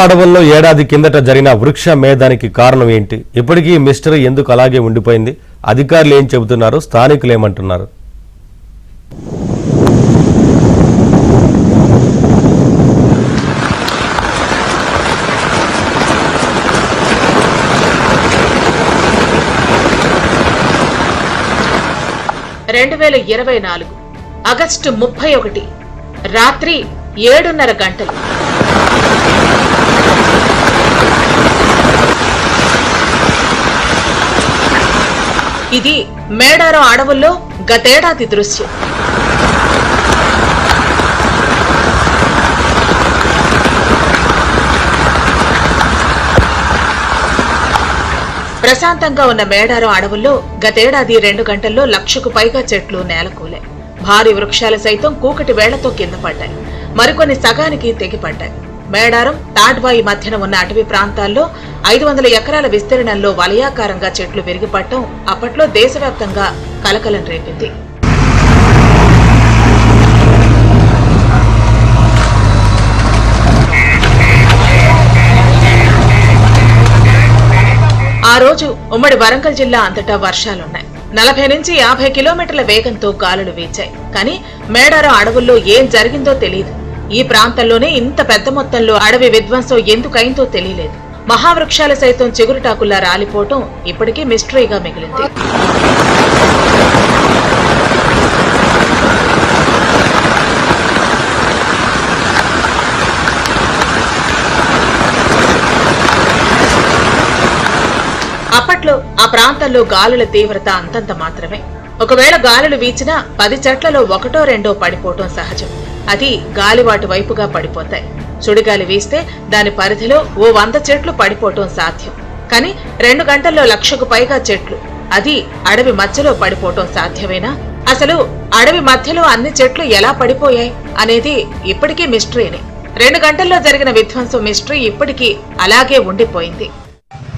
అడవుల్లో ఏడాది కిందట జరిగిన వృక్ష మేధానికి కారణం ఏంటి? ఇప్పటికీ మిస్టరీ ఎందుకు అలాగే ఉండిపోయింది? అధికారులు ఏం చెబుతున్నారు? స్థానికులు ఏమంటున్నారు? ఆగస్టు 31 రాత్రి 7:30 గంటలు. ఇది మేడారం అడవుల్లో గతేడాది దృశ్యం. ప్రశాంతంగా ఉన్న మేడారం అడవుల్లో గతేడాది 2 గంటల్లో 1,00,000కు పైగా చెట్లు నేలకూలాయి. భారీ వృక్షాలు సైతం కూకటి వేళ్లతో కింద పడ్డాయి. మరికొన్ని సగానికి తెగిపడ్డాయి. మేడారం తాడ్బాయి మధ్యన ఉన్న అటవీ ప్రాంతాల్లో 500 ఎకరాల విస్తీర్ణంలో వలయాకారంగా చెట్లు విరిగిపడటం అప్పట్లో దేశవ్యాప్తంగా కలకలం రేపింది. ఆ రోజు ఉమ్మడి వరంగల్ జిల్లా అంతటా వర్షాలున్నాయి. 40 నుంచి 50 కిలోమీటర్ల వేగంతో గాలులు వీచాయి. కానీ మేడారం అడవుల్లో ఏం జరిగిందో తెలియదు. ఈ ప్రాంతంలోనే ఇంత పెద్ద మొత్తంలో అడవి విధ్వంసం ఎందుకైందో తెలియలేదు. మహావృక్షాలు సైతం చిగురుటాకుల్లా రాలిపోవటం ఇప్పటికీ మిస్టరీగా మిగిలింది. అప్పట్లో ఆ ప్రాంతంలో గాలుల తీవ్రత అంతంత మాత్రమే. ఒకవేళ గాలులు వీచినా 10 చెట్లలో 1-2 పడిపోవటం సహజం. అది గాలివాటు వైపుగా పడిపోతాయి. సుడిగాలి వీస్తే దాని పరిధిలో 100 చెట్లు పడిపోవటం సాధ్యం. కానీ 2 గంటల్లో 1,00,000కు పైగా చెట్లు, అది అడవి మధ్యలో పడిపోవటం సాధ్యమేనా? అసలు అడవి మధ్యలో అన్ని చెట్లు ఎలా పడిపోయాయి అనేది ఇప్పటికీ మిస్టరీనే. 2 గంటల్లో జరిగిన విధ్వంసం మిస్టరీ ఇప్పటికీ అలాగే ఉండిపోయింది.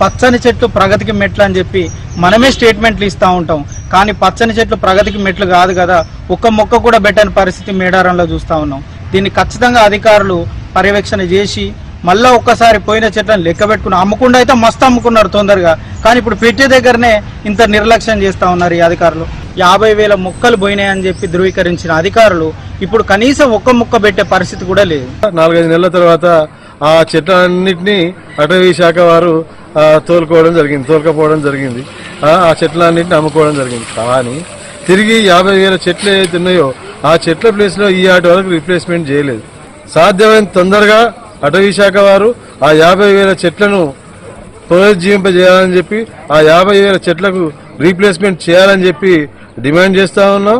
పచ్చని చెట్లు ప్రగతికి మెట్లు అని చెప్పి మనమే స్టేట్మెంట్లు ఇస్తూ ఉంటాం. కానీ పచ్చని చెట్లు ప్రగతికి మెట్లు కాదు కదా. ఒక్క మొక్క కూడా పెట్టని పరిస్థితి మేడారంలో చూస్తూ ఉన్నాం. దీన్ని ఖచ్చితంగా అధికారులు పర్యవేక్షణ చేసి మళ్ళా ఒక్కసారి పోయిన చెట్లను లెక్క పెట్టుకుని అమ్ముకుండా అయితే మస్తు అమ్ముకున్నారు తొందరగా. కానీ ఇప్పుడు పెట్టే దగ్గరనే ఇంత నిర్లక్ష్యం చేస్తూ ఉన్నారు ఈ అధికారులు. 50,000 మొక్కలు పోయినాయని చెప్పి ధృవీకరించిన అధికారులు ఇప్పుడు కనీసం ఒక్క మొక్క పెట్టే పరిస్థితి కూడా లేదు. 4-5 నెలల తర్వాత ఆ చెట్లన్నింటినీ అటవీ శాఖ వారు తోలుకపోవడం జరిగింది. ఆ చెట్లన్నింటినీ అమ్ముకోవడం జరిగింది. కానీ తిరిగి 50,000 చెట్లు ఏదైతే ఉన్నాయో ఆ చెట్ల ప్లేస్ లో ఈ ఆటి వరకు రీప్లేస్మెంట్ చేయలేదు. సాధ్యమైన తొందరగా అటవీ శాఖ వారు ఆ 50,000 చెట్లను పునరుజ్జీవింపజేయాలని చెప్పి ఆ 50,000 చెట్లకు రీప్లేస్మెంట్ చేయాలని చెప్పి డిమాండ్ చేస్తా ఉన్నాం.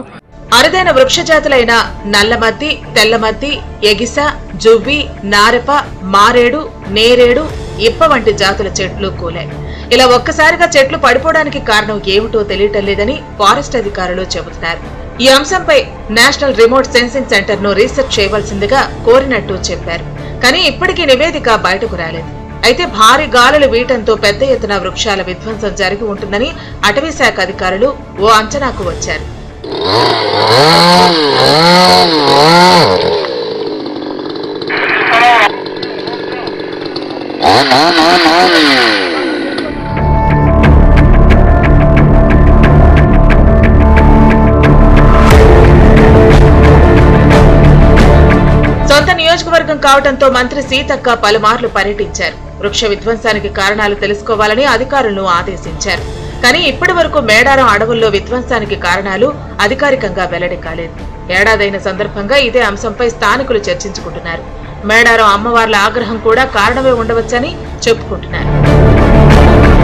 అరుదైన వృక్ష జాతులైన నల్లమద్ది, తెల్లమద్ది, ఎగిస, జువ్వి, నారప, మారేడు, నేరేడు, ఇప్ప వంటి జాతుల చెట్లు కూలాయి. ఇలా ఒక్కసారిగా చెట్లు పడిపోవడానికి కారణం ఏమిటో తెలియటం లేదని ఫారెస్ట్ అధికారులు చెబుతున్నారు. ఈ అంశంపై నేషనల్ రిమోట్ సెన్సింగ్ సెంటర్ ను రీసెర్చ్ చేయవలసిందిగా కోరినట్టు చెప్పారు. కానీ ఇప్పటికీ నివేదిక బయటకు రాలేదు. అయితే భారీ గాలులు వీయటంతో పెద్ద ఎత్తున వృక్షాల విధ్వంసం జరిగి ఉంటుందని అటవీ శాఖ అధికారులు ఓ అంచనాకు వచ్చారు. సొంత నియోజకవర్గం కావడంతో మంత్రి సీతక్క పలుమార్లు పర్యటించారు. వృక్ష విధ్వంసానికి కారణాలు తెలుసుకోవాలని అధికారులను ఆదేశించారు. కానీ ఇప్పటి వరకు మేడారం అడవుల్లో విధ్వంసానికి కారణాలు అధికారికంగా వెల్లడి కాలేదు. ఏడాదైన సందర్భంగా ఇదే అంశంపై స్థానికులు చర్చించుకుంటున్నారు. మేడారం అమ్మవార్ల ఆగ్రహం కూడా కారణమే ఉండవచ్చని చెప్పుకుంటున్నారు.